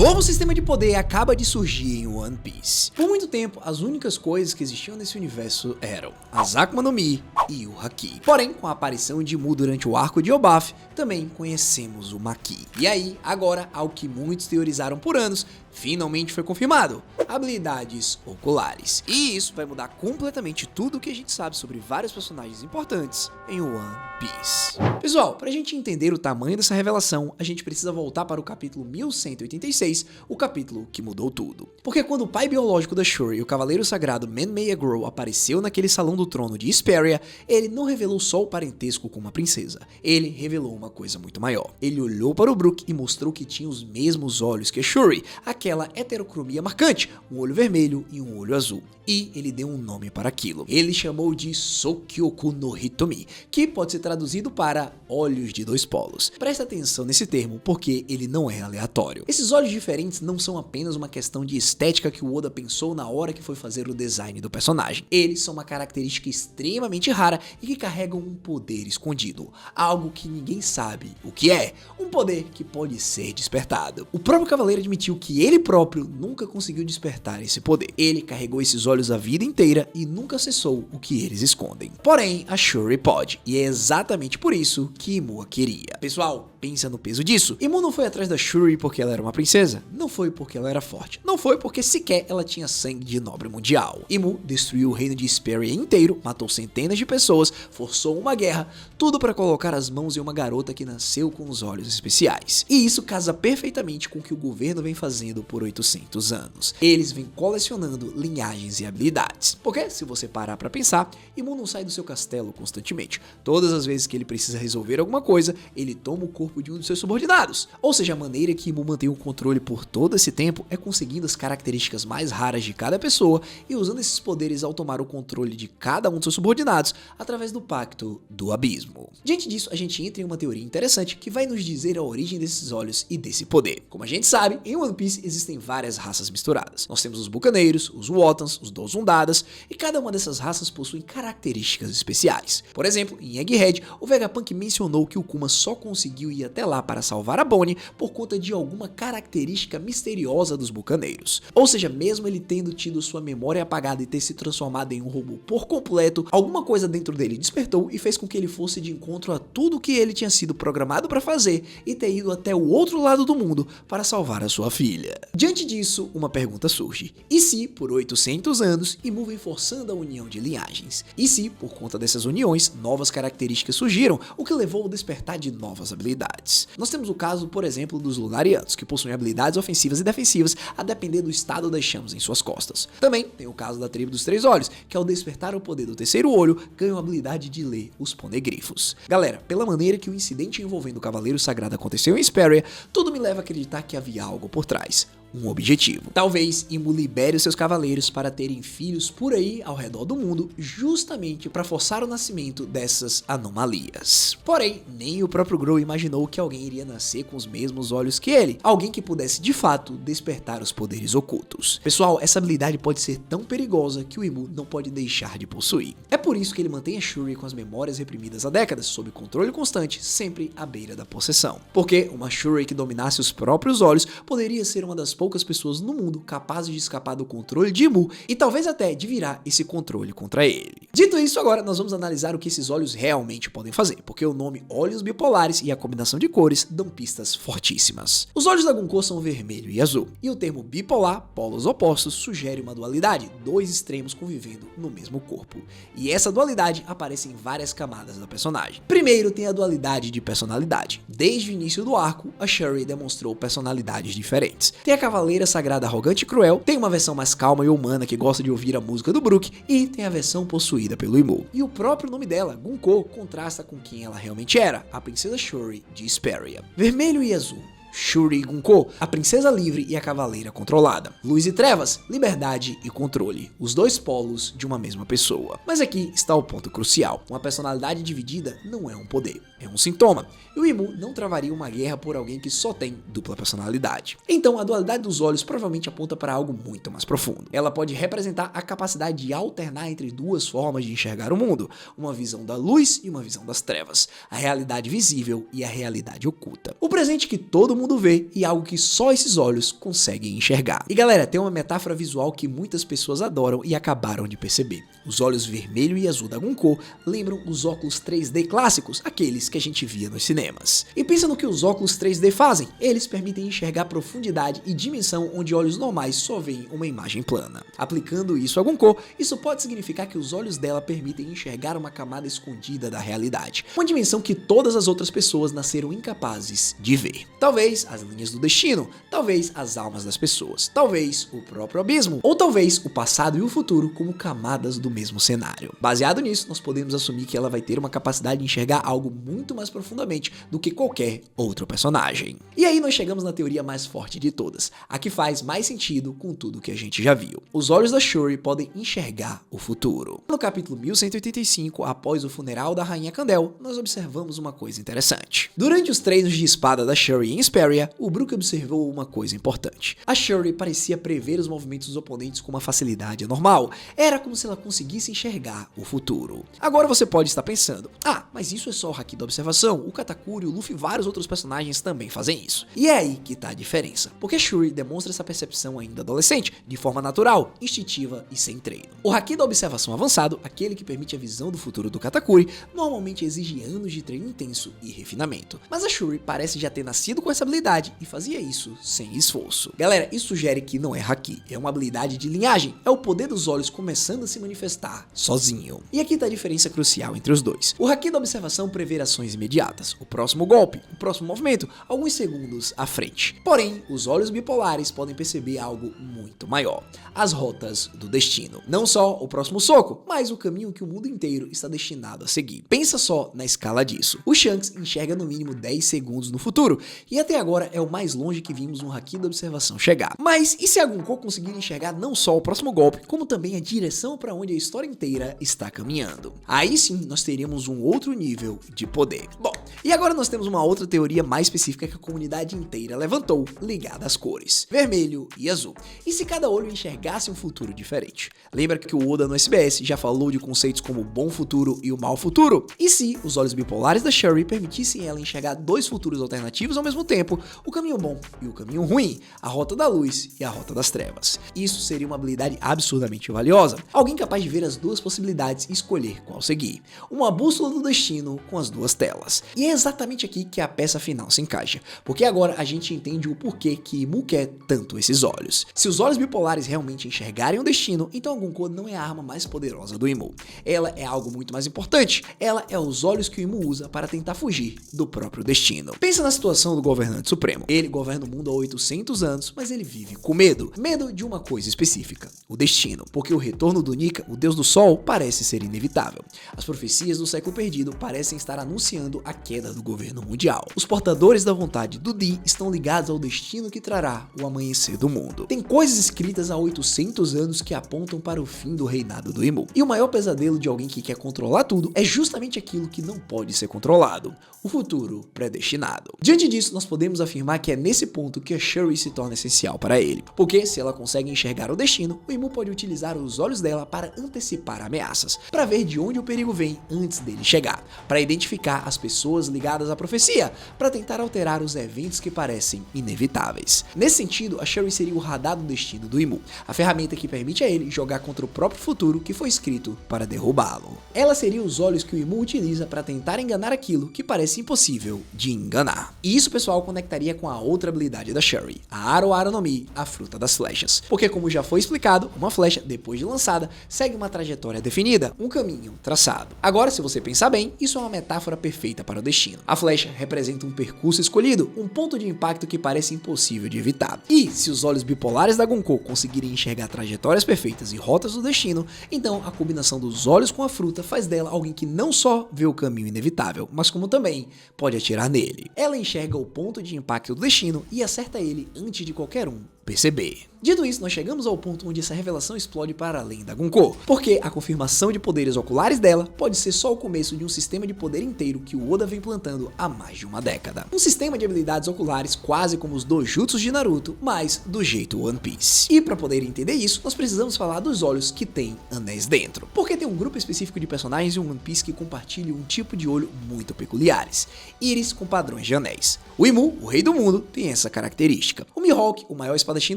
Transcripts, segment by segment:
novo sistema de poder acaba de surgir em One Piece. Por muito tempo, as únicas coisas que existiam nesse universo eram as Akuma no Mi e o Haki. Porém, com a aparição de Mu durante o arco de Elbaf, também conhecemos o Maki. E aí, agora, ao que muitos teorizaram por anos, finalmente foi confirmado: habilidades oculares. E isso vai mudar completamente tudo o que a gente sabe sobre vários personagens importantes em One Piece. Pessoal, pra gente entender o tamanho dessa revelação, a gente precisa voltar para o capítulo 1186, o capítulo que mudou tudo. Porque quando o pai biológico da Shuri e o cavaleiro sagrado Man-Maya Grow apareceu naquele salão do trono de Hesperia, ele não revelou só o parentesco com uma princesa, ele revelou uma coisa muito maior. Ele olhou para o Brook e mostrou que tinha os mesmos olhos que a Shuri, aquela heterocromia marcante, um olho vermelho e um olho azul. E ele deu um nome para aquilo. Ele chamou de Sokyoku no Hitomi, que pode ser traduzido para olhos de dois polos. Presta atenção nesse termo, porque ele não é aleatório. Esses olhos diferentes não são apenas uma questão de estética que o Oda pensou na hora que foi fazer o design do personagem. Eles são uma característica extremamente rara e que carregam um poder escondido, algo que ninguém sabe o que é, um poder que pode ser despertado. O próprio cavaleiro admitiu que ele próprio nunca conseguiu despertar esse poder. Ele carregou esses olhos a vida inteira e nunca acessou o que eles escondem. Porém, a Shuri pode, e é exatamente por isso que Imu a queria. Pessoal, pensa no peso disso. Imu não foi atrás da Shuri porque ela era uma princesa, não foi porque ela era forte, não foi porque sequer ela tinha sangue de nobre mundial. Imu destruiu o reino de Hesperia inteiro, matou centenas de pessoas, forçou uma guerra, tudo para colocar as mãos em uma garota que nasceu com os olhos especiais. E isso casa perfeitamente com o que o governo vem fazendo por 800 anos. Eles vêm colecionando linhagens e habilidades. Porque, se você parar pra pensar, Imu não sai do seu castelo constantemente. Todas as vezes que ele precisa resolver alguma coisa, ele toma o corpo de um dos seus subordinados. Ou seja, a maneira que Imu mantém o controle por todo esse tempo é conseguindo as características mais raras de cada pessoa e usando esses poderes ao tomar o controle de cada um dos seus subordinados através do Pacto do Abismo. Diante disso, a gente entra em uma teoria interessante que vai nos dizer a origem desses olhos e desse poder. Como a gente sabe, em One Piece existem várias raças misturadas. Nós temos os bucaneiros, os Wotans, os Dozundadas, e cada uma dessas raças possui características especiais. Por exemplo, em Egghead, o Vegapunk mencionou que o Kuma só conseguiu ir até lá para salvar a Bonnie por conta de alguma característica misteriosa dos bucaneiros. Ou seja, mesmo ele tendo tido sua memória apagada e ter se transformado em um robô por completo, alguma coisa dentro dele despertou e fez com que ele fosse de encontro a tudo que ele tinha sido programado para fazer e ter ido até o outro lado do mundo para salvar a sua filha. Diante disso, uma pergunta surge: e se, por 800 anos, Imu vem forçando a união de linhagens? E se, por conta dessas uniões, novas características surgiram, o que levou ao despertar de novas habilidades? Nós temos o caso, por exemplo, dos Lunarianos, que possuem habilidades ofensivas e defensivas a depender do estado das chamas em suas costas. Também tem o caso da tribo dos Três Olhos, que ao despertar o poder do terceiro olho, ganham a habilidade de ler os ponegrifos. Galera, pela maneira que o incidente envolvendo o Cavaleiro Sagrado aconteceu em Hesperia, tudo me leva a acreditar que havia algo por trás. Um objetivo. Talvez Imu libere os seus cavaleiros para terem filhos por aí ao redor do mundo, justamente para forçar o nascimento dessas anomalias. Porém, nem o próprio Grow imaginou que alguém iria nascer com os mesmos olhos que ele, alguém que pudesse de fato despertar os poderes ocultos. Pessoal, essa habilidade pode ser tão perigosa que o Imu não pode deixar de possuir. É por isso que ele mantém a Shuri com as memórias reprimidas há décadas, sob controle constante, sempre à beira da possessão. Porque uma Shuri que dominasse os próprios olhos poderia ser uma das poucas pessoas no mundo capazes de escapar do controle de Imu e talvez até de virar esse controle contra ele. Dito isso, agora nós vamos analisar o que esses olhos realmente podem fazer, porque o nome olhos bipolares e a combinação de cores dão pistas fortíssimas. Os olhos da Gunko são vermelho e azul, e o termo bipolar, polos opostos, sugere uma dualidade, dois extremos convivendo no mesmo corpo. E essa dualidade aparece em várias camadas da personagem. Primeiro tem a dualidade de personalidade. Desde o início do arco, a Shuri demonstrou personalidades diferentes. Tem a Cavaleira Sagrada arrogante e cruel, tem uma versão mais calma e humana que gosta de ouvir a música do Brook, e tem a versão possuída pelo Imu. E o próprio nome dela, Gunko, contrasta com quem ela realmente era, a princesa Shuri de Hesperia. Vermelho e azul. Shuri e Gunko, a princesa livre e a cavaleira controlada. Luz e trevas, liberdade e controle, os dois polos de uma mesma pessoa. Mas aqui está o ponto crucial: uma personalidade dividida não é um poder. é um sintoma, e o Imu não travaria uma guerra por alguém que só tem dupla personalidade. Então a dualidade dos olhos provavelmente aponta para algo muito mais profundo. Ela pode representar a capacidade de alternar entre duas formas de enxergar o mundo, uma visão da luz e uma visão das trevas, a realidade visível e a realidade oculta. O presente que todo mundo vê e algo que só esses olhos conseguem enxergar. E galera, tem uma metáfora visual que muitas pessoas adoram e acabaram de perceber. Os olhos vermelho e azul da Gunko lembram os óculos 3D clássicos, aqueles que a gente via nos cinemas. E pensa no que os óculos 3D fazem. Eles permitem enxergar profundidade e dimensão onde olhos normais só veem uma imagem plana. Aplicando isso a Gunko, isso pode significar que os olhos dela permitem enxergar uma camada escondida da realidade, uma dimensão que todas as outras pessoas nasceram incapazes de ver. Talvez as linhas do destino, talvez as almas das pessoas, talvez o próprio abismo, ou talvez o passado e o futuro como camadas do mesmo cenário. Baseado nisso, nós podemos assumir que ela vai ter uma capacidade de enxergar algo muito mais profundamente do que qualquer outro personagem. E aí nós chegamos na teoria mais forte de todas, a que faz mais sentido com tudo que a gente já viu. Os olhos da Shuri podem enxergar o futuro. No capítulo 1185, após o funeral da Rainha Kandel, nós observamos uma coisa interessante. Durante os treinos de espada da Shuri em Hesperia, o Brook observou uma coisa importante. A Shuri parecia prever os movimentos dos oponentes com uma facilidade anormal. Era como se ela conseguisse enxergar o futuro. Agora você pode estar pensando, mas isso é só o haki da observação, o Katakuri, o Luffy e vários outros personagens também fazem isso. E é aí que tá a diferença, porque Shuri demonstra essa percepção ainda adolescente, de forma natural, instintiva e sem treino. O haki da observação avançado, aquele que permite a visão do futuro do Katakuri, normalmente exige anos de treino intenso e refinamento. Mas a Shuri parece já ter nascido com essa habilidade e fazia isso sem esforço. Galera, isso sugere que não é haki, é uma habilidade de linhagem, é o poder dos olhos começando a se manifestar sozinho. E aqui tá a diferença crucial entre os dois. O haki da observação prevê ações imediatas, o próximo golpe, o próximo movimento, alguns segundos à frente. Porém, os olhos bipolares podem perceber algo muito maior, as rotas do destino. Não só o próximo soco, mas o caminho que o mundo inteiro está destinado a seguir. Pensa só na escala disso. O Shanks enxerga no mínimo 10 segundos no futuro, e até agora é o mais longe que vimos um haki da observação chegar. Mas e se a Gunko conseguir enxergar não só o próximo golpe, como também a direção para onde a história inteira está caminhando? Aí sim, nós teríamos um outro nível de poder. Bom, e agora nós temos uma outra teoria mais específica que a comunidade inteira levantou, ligada às cores, vermelho e azul. E se cada olho enxergasse um futuro diferente? Lembra que o Oda no SBS já falou de conceitos como o bom futuro e o mau futuro? E se os olhos bipolares da Shuri permitissem ela enxergar dois futuros alternativos ao mesmo tempo, o caminho bom e o caminho ruim, a rota da luz e a rota das trevas? Isso seria uma habilidade absurdamente valiosa. Alguém capaz de ver as duas possibilidades e escolher qual seguir. Uma bússola do destino com as duas telas. E é exatamente aqui que a peça final se encaixa, porque agora a gente entende o porquê que Imu quer tanto esses olhos. Se os olhos bipolares realmente enxergarem o destino, então a Gunko não é a arma mais poderosa do Imu. Ela é algo muito mais importante. Ela é os olhos que o Imu usa para tentar fugir do próprio destino. Pensa na situação do governante supremo. Ele governa o mundo há 800 anos, mas ele vive com medo. Medo de uma coisa específica, o destino, porque o retorno do Nika, o deus do sol, parece ser inevitável. As profecias do século perdido parecem estar anunciando a queda do governo mundial. Os portadores da vontade do Di estão ligados ao destino que trará o amanhecer do mundo. Tem coisas escritas há 800 anos que apontam para o fim do reinado do Imu. E o maior pesadelo de alguém que quer controlar tudo é justamente aquilo que não pode ser controlado, o futuro predestinado. Diante disso, nós podemos afirmar que é nesse ponto que a Shuri se torna essencial para ele, porque se ela consegue enxergar o destino, o Imu pode utilizar os olhos dela para antecipar ameaças, para ver de onde o perigo vem antes dele chegar, para identificar as pessoas ligadas à profecia, para tentar alterar os eventos que parecem inevitáveis. Nesse sentido, a Shuri seria o radar do destino do Imu, a ferramenta que permite a ele jogar contra o próprio futuro que foi escrito para derrubá-lo. Ela seria os olhos que o Imu utiliza para tentar enganar aquilo que parece impossível de enganar. E isso, pessoal, conectaria com a outra habilidade da Shuri, a Aro Aro no Mi, a fruta das flechas. Porque, como já foi explicado, uma flecha, depois de lançada, segue uma trajetória definida, um caminho traçado. Agora, se você pensar bem, isso é uma metáfora perfeita para o destino. A flecha representa um percurso escolhido, um ponto de impacto que parece impossível de evitar. E, se os olhos bipolares da Gunko conseguirem enxergar trajetórias perfeitas e rotas do destino, então a combinação dos olhos com a fruta faz dela alguém que não só vê o caminho inevitável, mas como também pode atirar nele. Ela enxerga o ponto de impacto do destino e acerta ele antes de qualquer um perceber. Dito isso, nós chegamos ao ponto onde essa revelação explode para além da Gunko, porque a confirmação de poderes oculares dela pode ser só o começo de um sistema de poder inteiro que o Oda vem plantando há mais de uma década. Um sistema de habilidades oculares quase como os dojutsus de Naruto, mas do jeito One Piece. E para poder entender isso, nós precisamos falar dos olhos que tem anéis dentro, porque tem um grupo específico de personagens em One Piece que compartilham um tipo de olho muito peculiares, íris com padrões de anéis. O Imu, o rei do mundo, tem essa característica. O Mihawk, o maior espadachim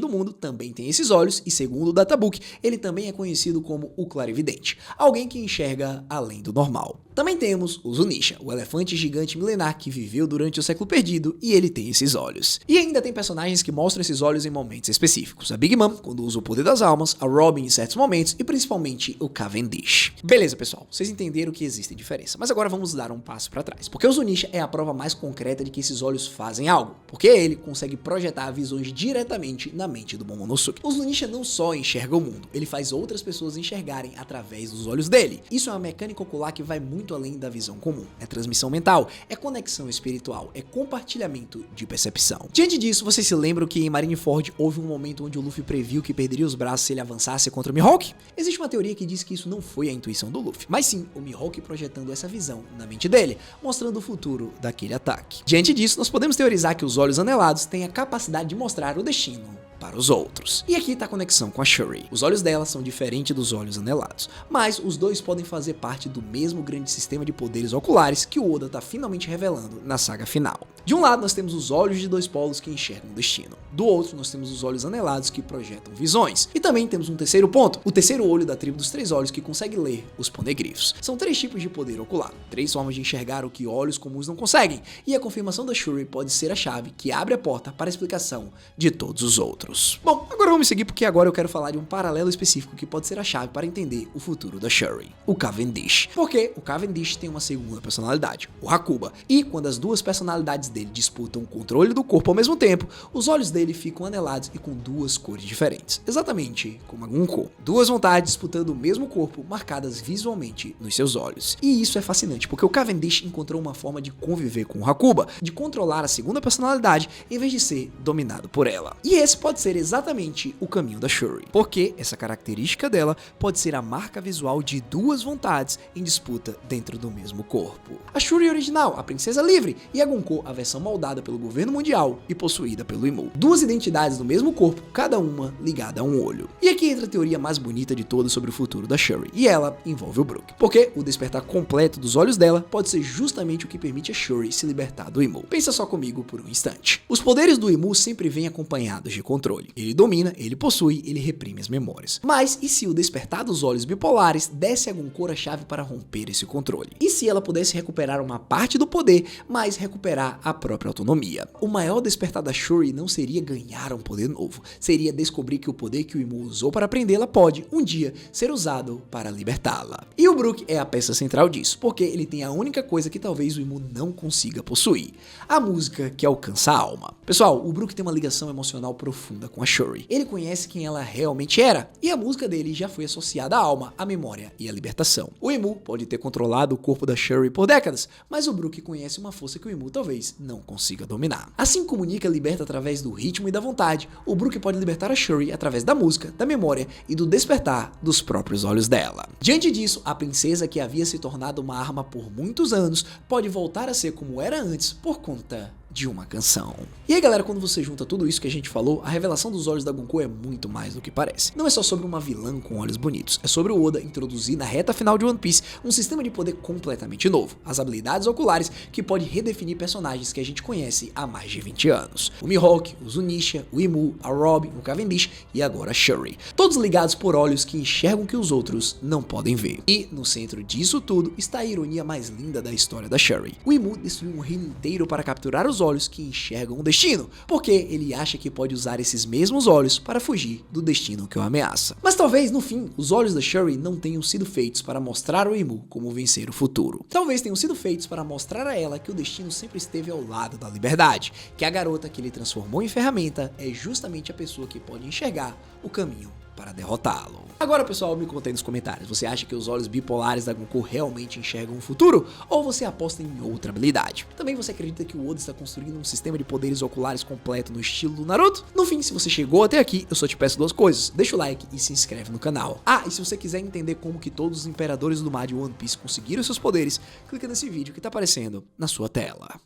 do mundo, também tem esses olhos e, segundo o Databook, ele também é conhecido como o clarividente, alguém que enxerga além do normal. Também temos o Zunisha, o elefante gigante milenar que viveu durante o século perdido e ele tem esses olhos. E ainda tem personagens que mostram esses olhos em momentos específicos. A Big Mom, quando usa o poder das almas, a Robin em certos momentos e principalmente o Cavendish. Beleza, pessoal, vocês entenderam que existe diferença, mas agora vamos dar um passo para trás, porque o Zunisha é a prova mais concreta de que esses olhos fazem algo, porque ele consegue projetar visões diretamente na mente do Momonosuke. O Zunisha não só enxerga o mundo, ele faz outras pessoas enxergarem através dos olhos dele. Isso é uma mecânica ocular que vai muito além da visão comum. É transmissão mental, é conexão espiritual, é compartilhamento de percepção. Diante disso, vocês se lembram que em Marineford houve um momento onde o Luffy previu que perderia os braços se ele avançasse contra o Mihawk? Existe uma teoria que diz que isso não foi a intuição do Luffy, mas sim o Mihawk projetando essa visão na mente dele, mostrando o futuro daquele ataque. Diante disso, nós podemos teorizar que os olhos anelados têm a capacidade de mostrar o destino para os outros. E aqui está a conexão com a Shuri. Os olhos dela são diferentes dos olhos anelados, mas os dois podem fazer parte do mesmo grande sistema de poderes oculares que o Oda está finalmente revelando na saga final. De um lado nós temos os olhos de dois polos que enxergam o destino. Do outro nós temos os olhos anelados que projetam visões. E também temos um terceiro ponto, o terceiro olho da tribo dos três olhos que consegue ler os ponegrifos. São três tipos de poder ocular, três formas de enxergar o que olhos comuns não conseguem, e a confirmação da Shuri pode ser a chave que abre a porta para a explicação de todos os outros. Bom, agora vamos seguir porque agora eu quero falar de um paralelo específico que pode ser a chave para entender o futuro da Shuri, o Cavendish. Porque o Cavendish tem uma segunda personalidade, o Hakuba, e quando as duas personalidades dele disputam o controle do corpo ao mesmo tempo, os olhos dele ficam anelados e com duas cores diferentes, exatamente como a Gunko. Duas vontades disputando o mesmo corpo, marcadas visualmente nos seus olhos. E isso é fascinante, porque o Cavendish encontrou uma forma de conviver com o Hakuba, de controlar a segunda personalidade em vez de ser dominado por ela. E esse pode ser exatamente o caminho da Shuri, porque essa característica dela pode ser a marca visual de duas vontades em disputa dentro do mesmo corpo. A Shuri original, a princesa livre, e a Gunko, a versão moldada pelo governo mundial e possuída pelo Imu. Duas identidades do mesmo corpo, cada uma ligada a um olho. E aqui entra a teoria mais bonita de todas sobre o futuro da Shuri, e ela envolve o Brook, porque o despertar completo dos olhos dela pode ser justamente o que permite a Shuri se libertar do Imu. Pensa só comigo por um instante. Os poderes do Imu sempre vêm acompanhados de controle. Ele domina, ele possui, ele reprime as memórias. Mas e se o despertar dos olhos bipolares desse a Gunko a chave para romper esse controle? E se ela pudesse recuperar uma parte do poder, mas recuperar a própria autonomia? O maior despertar da Shuri não seria ganhar um poder novo, seria descobrir que o poder que o Imu usou para prendê-la pode, um dia, ser usado para libertá-la. E o Brook é a peça central disso, porque ele tem a única coisa que talvez o Imu não consiga possuir, a música que alcança a alma. Pessoal, o Brook tem uma ligação emocional profunda com a Shuri. Ele conhece quem ela realmente era, e a música dele já foi associada à alma, à memória e à libertação. O Imu pode ter controlado o corpo da Shuri por décadas, mas o Brook conhece uma força que o Imu talvez não consiga dominar. Assim como Nika liberta através do ritmo e da vontade, o Brook pode libertar a Shuri através da música, da memória e do despertar dos próprios olhos dela. Diante disso, a princesa que havia se tornado uma arma por muitos anos pode voltar a ser como era antes por conta de uma canção. E aí galera, quando você junta tudo isso que a gente falou, a revelação dos olhos da Gunko é muito mais do que parece. Não é só sobre uma vilã com olhos bonitos, é sobre o Oda introduzir na reta final de One Piece um sistema de poder completamente novo, as habilidades oculares que pode redefinir personagens que a gente conhece há mais de 20 anos. O Mihawk, o Zunisha, o Imu, a Robin, o Cavendish e agora a Shuri. Todos ligados por olhos que enxergam que os outros não podem ver. E no centro disso tudo está a ironia mais linda da história da Shuri. O Imu destruiu um reino inteiro para capturar os olhos que enxergam o destino, porque ele acha que pode usar esses mesmos olhos para fugir do destino que o ameaça. Mas talvez, no fim, os olhos da Shuri não tenham sido feitos para mostrar ao Imu como vencer o futuro. Talvez tenham sido feitos para mostrar a ela que o destino sempre esteve ao lado da liberdade, que a garota que ele transformou em ferramenta é justamente a pessoa que pode enxergar o caminho para derrotá-lo. Agora, pessoal, me conta aí nos comentários, você acha que os olhos bipolares da Goku realmente enxergam o futuro? Ou você aposta em outra habilidade? Também você acredita que o Oda está construindo um sistema de poderes oculares completo no estilo do Naruto? No fim, se você chegou até aqui, eu só te peço duas coisas, deixa o like e se inscreve no canal. Ah, e se você quiser entender como que todos os imperadores do mar de One Piece conseguiram seus poderes, clica nesse vídeo que tá aparecendo na sua tela.